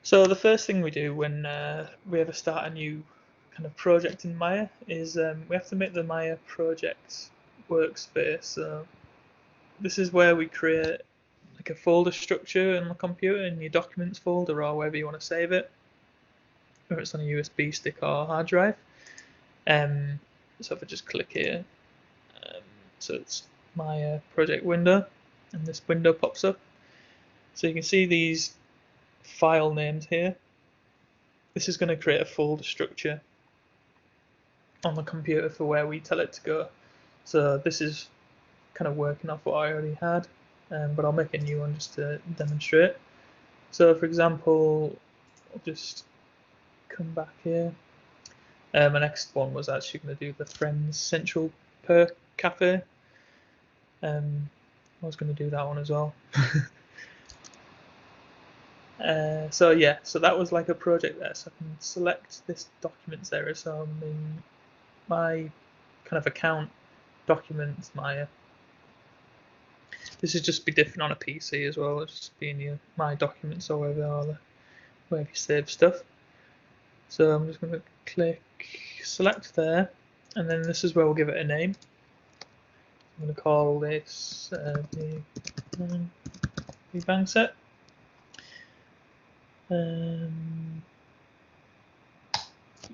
So the first thing we do when we ever start a new kind of project in Maya is we have to make the Maya project workspace. So this is where we create like a folder structure on the computer in your documents folder or wherever you want to save it, whether it's on a USB stick or hard drive. So if I just click here, so it's my project window, and this window pops up. So you can see these file names here. This is going to create a folder structure on the computer for where we tell it to go. So this is kind of working off what I already had, but I'll make a new one just to demonstrate. So for example, I'll just come back here. My next one was actually going to do the Friends Central Per Cafe. I was going to do that one as well. So yeah, so that was like a project there. So I can select this documents there. So I'm in my kind of account documents, Maya. This would just be different on a PC as well. It'll just be in your my documents or wherever you save stuff. So I'm just going to click select there, and then this is where we'll give it a name. I'm going to call this the bang set. And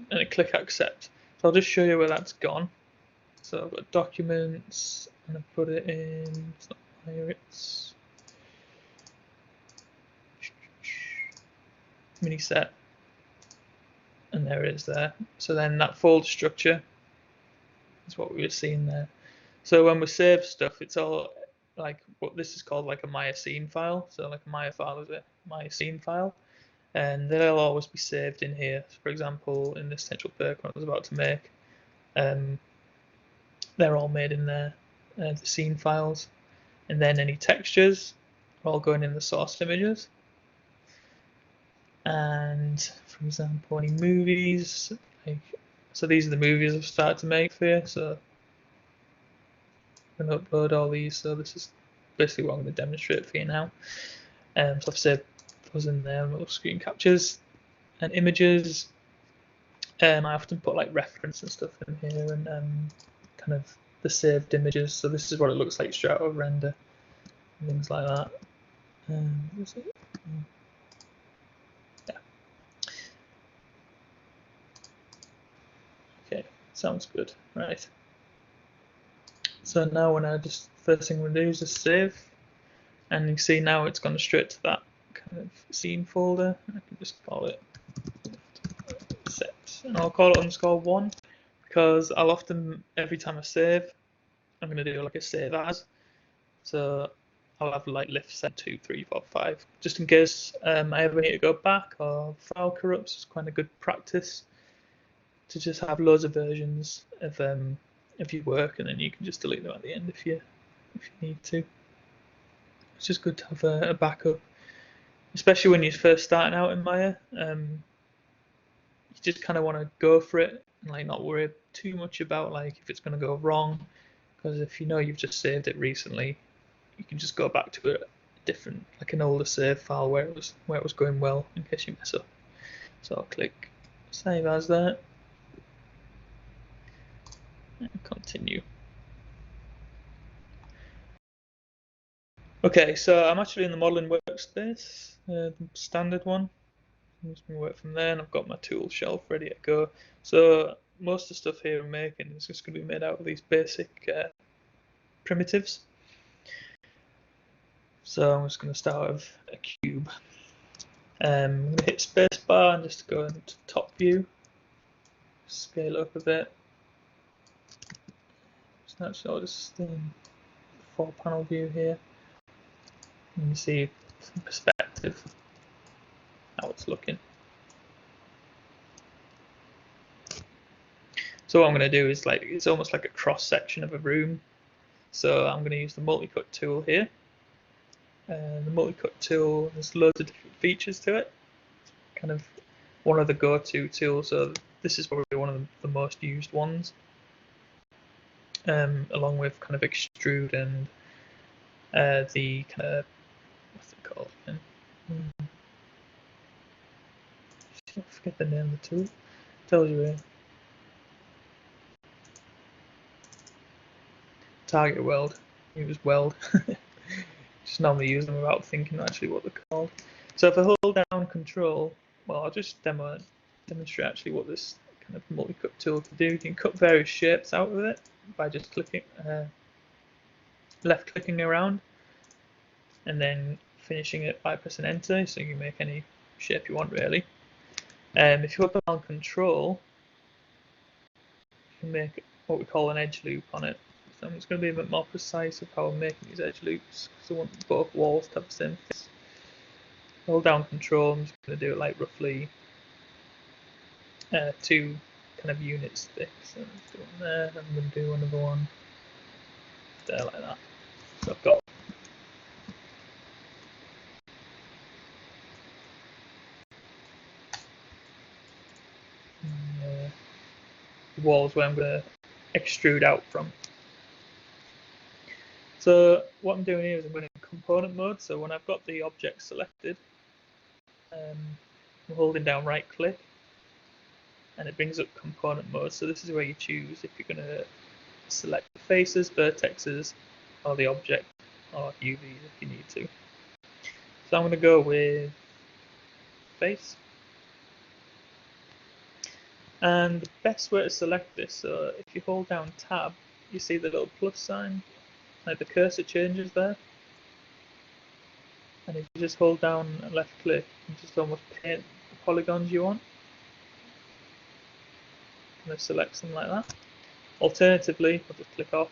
I click accept. So I'll just show you where that's gone. So I've got documents, and I put it in. It's not here. It's mini set, and there it is there. So then that folder structure is what we were seeing there. So when we save stuff, it's all like what this is called like a Maya scene file. So like a Maya file is a Maya scene file, and they'll always be saved in here. So for example, in this central perk one I was about to make, they're all made in there, the scene files, and then any textures are all going in the source images. And for example, any movies, like, so these are the movies I've started to make for you. So I'm going to upload all these. So this is basically what I'm going to demonstrate for you now. So I've saved those in there, little screen captures and images. I often put like reference and stuff in here, and kind of the saved images. So this is what it looks like straight out of render, and things like that. Is it? Yeah. Okay, sounds good. Right. So now when I just first thing we'll do is just save, and you can see now it's gone straight to that kind of scene folder. I can just call it set, and I'll call it _1 because I'll often every time I save, I'm going to do like a save as. So I'll have like lift set 2, 3, 4, 5, just in case I ever need to go back or file corrupts. It's kind of good practice to just have loads of versions of your work, and then you can just delete them at the end if you need to. It's just good to have a backup, especially when you're first starting out in Maya. You just kind of want to go for it and like not worry too much about like if it's going to go wrong, because if you know you've just saved it recently, you can just go back to a different, like an older save file where it was going well in case you mess up. So I'll click save as there and continue. Okay, so I'm actually in the modeling workspace, the standard one. I'm just going to work from there, and I've got my tool shelf ready to go. So most of the stuff here I'm making is just going to be made out of these basic primitives. So I'm just going to start with a cube. I'm going to hit spacebar and just go into top view, scale it up a bit. So actually I'll just 4-panel view here. And you see some perspective, how it's looking. So what I'm going to do is like it's almost like a cross section of a room. So I'm going to use the multi-cut tool here. The multi-cut tool has loads of different features to it. It's kind of one of the go-to tools. So this is probably one of the most used ones, along with kind of Extrude and the kind of what's it called? I forget the name of the tool. Tells you here. Target weld. Use weld. Just normally use them without thinking actually what they're called. So if I hold down Control, well, I'll just demonstrate actually what this kind of multi-cut tool can do. You can cut various shapes out of it by just clicking, left-clicking around, and then finishing it by pressing Enter, so you can make any shape you want really. If you hold down Control, you can make what we call an edge loop on it. So I'm just going to be a bit more precise of how I'm making these edge loops, because I want both walls to have the same thickness. Hold down Control, I'm just going to do it like roughly 2 kind of units thick. So I'm just doing there, I'm going to do another one there like that. So I've got the walls where I'm going to extrude out from. So what I'm doing here is I'm going in component mode. So when I've got the object selected, I'm holding down right click and it brings up component mode. So this is where you choose if you're going to select the faces, vertexes, or the object, or UVs if you need to. So I'm going to go with face. And the best way to select this, so if you hold down tab, you see the little plus sign, like the cursor changes there. And if you just hold down and left click, you just almost paint the polygons you want. Kind of select them like that. Alternatively, I'll just click off.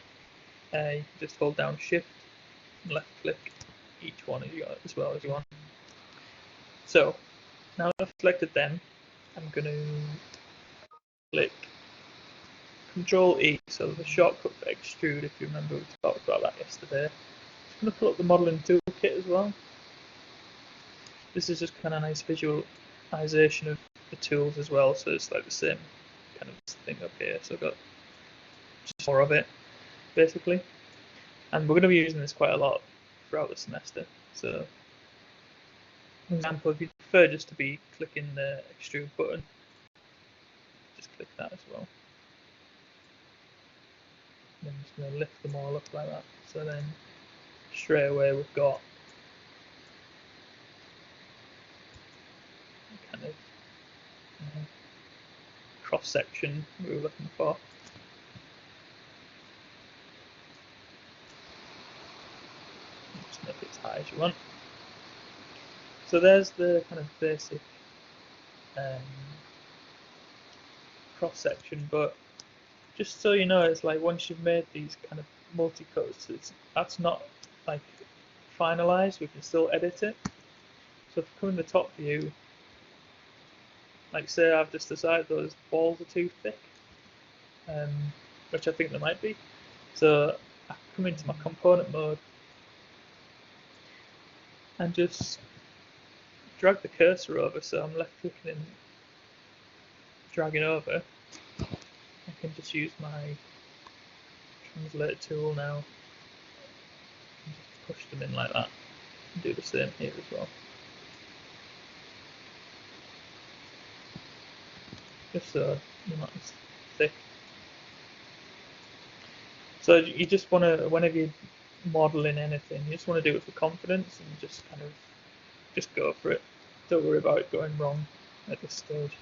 You can just hold down shift and left click each one as well as you want. So now I've selected them, I'm going to click Control E, so the shortcut for Extrude, if you remember we talked about that yesterday. I'm going to pull up the modeling toolkit as well. This is just kind of nice visualization of the tools as well, so it's like the same kind of thing up here. So I've got just more of it, basically. And we're going to be using this quite a lot throughout the semester. So, for example, if you prefer just to be clicking the Extrude button, just click that as well. And I'm just going to lift them all up like that. So then straight away we've got kind of cross section we were looking for. Just make it as high as you want. So there's the kind of basic cross section, but just so you know, it's like once you've made these kind of multi-cuts, that's not like finalized, we can still edit it. So if you come in the top view, like say I've just decided those walls are too thick, which I think they might be. So I come into my component mode and just drag the cursor over, so I'm left clicking and dragging over. I can just use my translate tool now and just push them in like that and do the same here as well. Just so they're not as thick. So you just want to, whenever you're modeling anything, you just want to do it for confidence and just kind of just go for it. Don't worry about it going wrong at this stage.